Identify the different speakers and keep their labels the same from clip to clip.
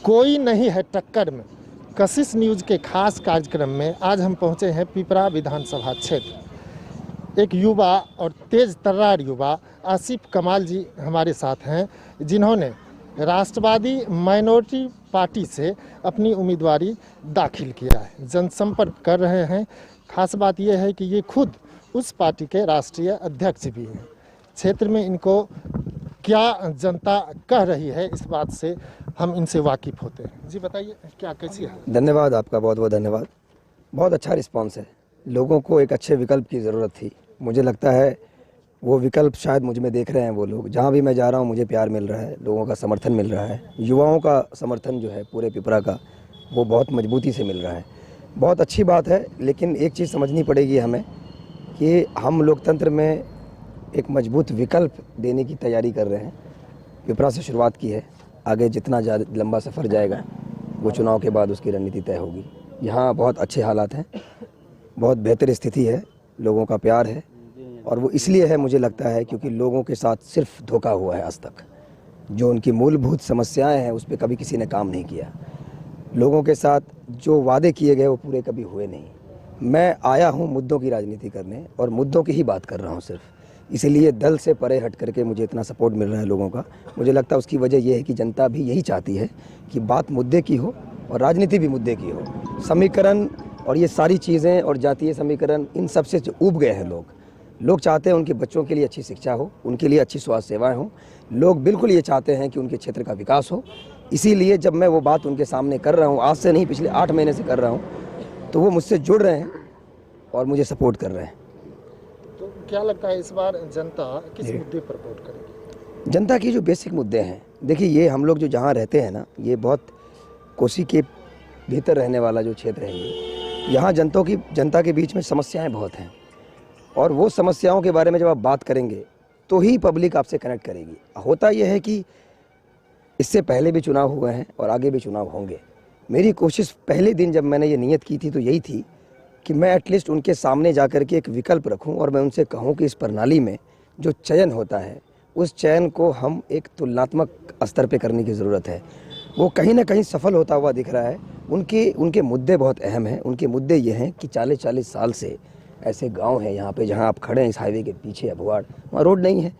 Speaker 1: कोई नहीं है टक्कर में। कशिश न्यूज़ के खास कार्यक्रम में आज हम पहुंचे हैं पिपरा विधानसभा क्षेत्र। एक युवा और तेज तर्रार युवा आसिफ कमाल जी हमारे साथ हैं, जिन्होंने राष्ट्रवादी माइनॉरिटी पार्टी से अपनी उम्मीदवारी दाखिल किया है, जनसंपर्क कर रहे हैं। खास बात यह है कि ये खुद उस पार्टी के राष्ट्रीय अध्यक्ष भी हैं। क्षेत्र में इनको क्या जनता कह रही है, इस बात से हम इनसे वाकिफ़ होते हैं। जी बताइए, क्या कैसी है?
Speaker 2: धन्यवाद, आपका बहुत बहुत धन्यवाद। बहुत अच्छा रिस्पांस है। लोगों को एक अच्छे विकल्प की ज़रूरत थी। मुझे लगता है वो विकल्प शायद मुझ में देख रहे हैं वो लोग। जहाँ भी मैं जा रहा हूँ मुझे प्यार मिल रहा है, लोगों का समर्थन मिल रहा है, युवाओं का समर्थन जो है पूरे पिपरा का, वो बहुत मजबूती से मिल रहा है। बहुत अच्छी बात है। लेकिन एक चीज़ समझनी पड़ेगी हमें कि हम लोकतंत्र में एक मजबूत विकल्प देने की तैयारी कर रहे हैं। पिपरा से शुरुआत की है, आगे जितना लंबा सफ़र जाएगा वो चुनाव के बाद उसकी रणनीति तय होगी। यहाँ बहुत अच्छे हालात हैं, बहुत बेहतर स्थिति है, लोगों का प्यार है, और वो इसलिए है मुझे लगता है क्योंकि लोगों के साथ सिर्फ धोखा हुआ है आज तक। जो उनकी मूलभूत समस्याएं हैं उस पर कभी किसी ने काम नहीं किया। लोगों के साथ जो वादे किए गए वो पूरे कभी हुए नहीं। मैं आया हूँ मुद्दों की राजनीति करने और मुद्दों की ही बात कर रहा हूँ सिर्फ, इसीलिए दल से परे हट करके मुझे इतना सपोर्ट मिल रहा है लोगों का। मुझे लगता है उसकी वजह यह है कि जनता भी यही चाहती है कि बात मुद्दे की हो और राजनीति भी मुद्दे की हो। समीकरण और ये सारी चीज़ें और जातीय समीकरण, इन सब से ऊब गए हैं लोग चाहते हैं उनके बच्चों के लिए अच्छी शिक्षा हो, उनके लिए अच्छी स्वास्थ्य सेवाएं हो। लोग बिल्कुल ये चाहते हैं कि उनके क्षेत्र का विकास हो। इसीलिए जब मैं वो बात उनके सामने कर रहा हूँ, आज से नहीं पिछले 8 महीने से कर रहा हूँ, तो वो मुझसे जुड़ रहे हैं और मुझे सपोर्ट कर रहे हैं।
Speaker 1: तो क्या लगता है इस बार जनता किस मुद्दे पर वोट करेगी?
Speaker 2: जनता की जो बेसिक मुद्दे हैं, देखिए ये हम लोग जो जहाँ रहते हैं ना, ये बहुत कोसी के भीतर रहने वाला जो क्षेत्र है, ये यहाँ जनता के बीच में समस्याएं बहुत हैं, और वो समस्याओं के बारे में जब आप बात करेंगे तो ही पब्लिक आपसे कनेक्ट करेगी। होता यह है कि इससे पहले भी चुनाव हुए हैं और आगे भी चुनाव होंगे। मेरी कोशिश पहले दिन जब मैंने ये नियत की थी तो यही थी कि मैं एटलीस्ट उनके सामने जाकर के एक विकल्प रखूं और मैं उनसे कहूं कि इस प्रणाली में जो चयन होता है उस चयन को हम एक तुलनात्मक स्तर पे करने की ज़रूरत है। वो कहीं ना कहीं सफल होता हुआ दिख रहा है। उनके मुद्दे बहुत अहम हैं। उनके मुद्दे ये हैं कि 40-40 साल से ऐसे गांव हैं यहाँ पे, जहाँ आप खड़े हैं इस हाईवे के पीछे अभुआड़, वहाँ रोड नहीं है।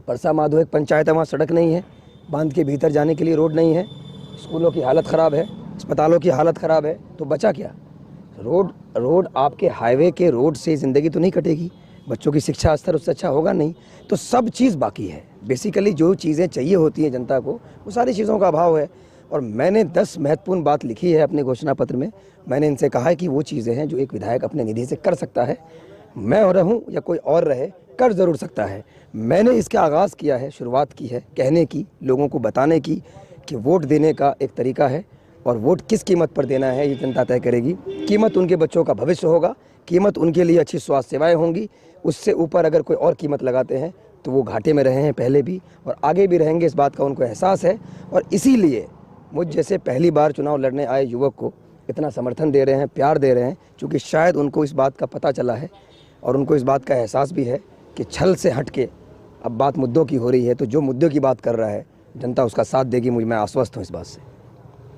Speaker 2: परसा माधो एक पंचायत है, वहाँ सड़क नहीं है, बांध के भीतर जाने के लिए रोड नहीं है, स्कूलों की हालत ख़राब है, अस्पतालों की हालत ख़राब है। तो बचा क्या? रोड आपके हाईवे के रोड से ज़िंदगी तो नहीं कटेगी, बच्चों की शिक्षा स्तर उससे अच्छा होगा नहीं। तो सब चीज़ बाकी है। बेसिकली जो चीज़ें चाहिए होती हैं जनता को, वो सारी चीज़ों का अभाव है। और मैंने 10 महत्वपूर्ण बात लिखी है अपने घोषणा पत्र में। मैंने इनसे कहा है कि वो चीज़ें हैं जो एक विधायक अपने निधि से कर सकता है, मैं रहूं या कोई और रहे, कर ज़रूर सकता है। मैंने इसका आगाज़ किया है, शुरुआत की है कहने की, लोगों को बताने की कि वोट देने का एक तरीका है और वोट किस कीमत पर देना है ये जनता तय करेगी। कीमत उनके बच्चों का भविष्य होगा, कीमत उनके लिए अच्छी स्वास्थ्य सेवाएँ होंगी। उससे ऊपर अगर कोई और कीमत लगाते हैं तो वो घाटे में रहे हैं पहले भी और आगे भी रहेंगे, इस बात का उनको एहसास है। और इसीलिए मुझ जैसे पहली बार चुनाव लड़ने आए युवक को इतना समर्थन दे रहे हैं, प्यार दे रहे हैं, क्योंकि शायद उनको इस बात का पता चला है और उनको इस बात का एहसास भी है कि छल से हट के अब बात मुद्दों की हो रही है। तो जो मुद्दों की बात कर रहा है जनता उसका साथ देगी, मैं आश्वस्त हूँ इस बात से।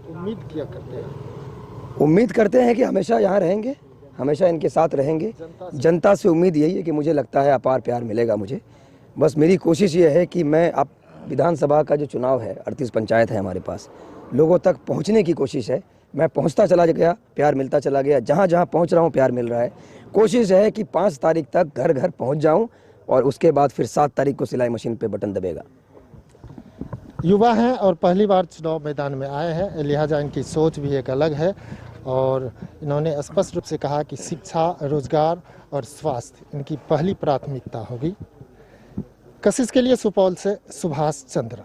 Speaker 1: उम्मीद क्या करते हैं?
Speaker 2: उम्मीद करते हैं कि हमेशा यहाँ रहेंगे, हमेशा इनके साथ रहेंगे। जनता से उम्मीद यही है कि मुझे लगता है अपार प्यार मिलेगा मुझे। बस मेरी कोशिश ये है कि मैं अब विधानसभा का जो चुनाव है, 38 पंचायत है हमारे पास, लोगों तक पहुंचने की कोशिश है। मैं पहुंचता चला गया, प्यार मिलता चला गया। जहां जहां पहुंच रहा हूं प्यार मिल रहा है। कोशिश है कि 5 तारीख तक घर घर पहुंच जाऊं और उसके बाद फिर 7 तारीख को सिलाई मशीन पे बटन दबेगा।
Speaker 1: युवा हैं और पहली बार चुनाव मैदान में आए हैं, लिहाजा इनकी सोच भी एक अलग है और इन्होंने स्पष्ट रूप से कहा कि शिक्षा, रोजगार और स्वास्थ्य इनकी पहली प्राथमिकता होगी। कशिश के लिए सुपौल से सुभाष चंद्र।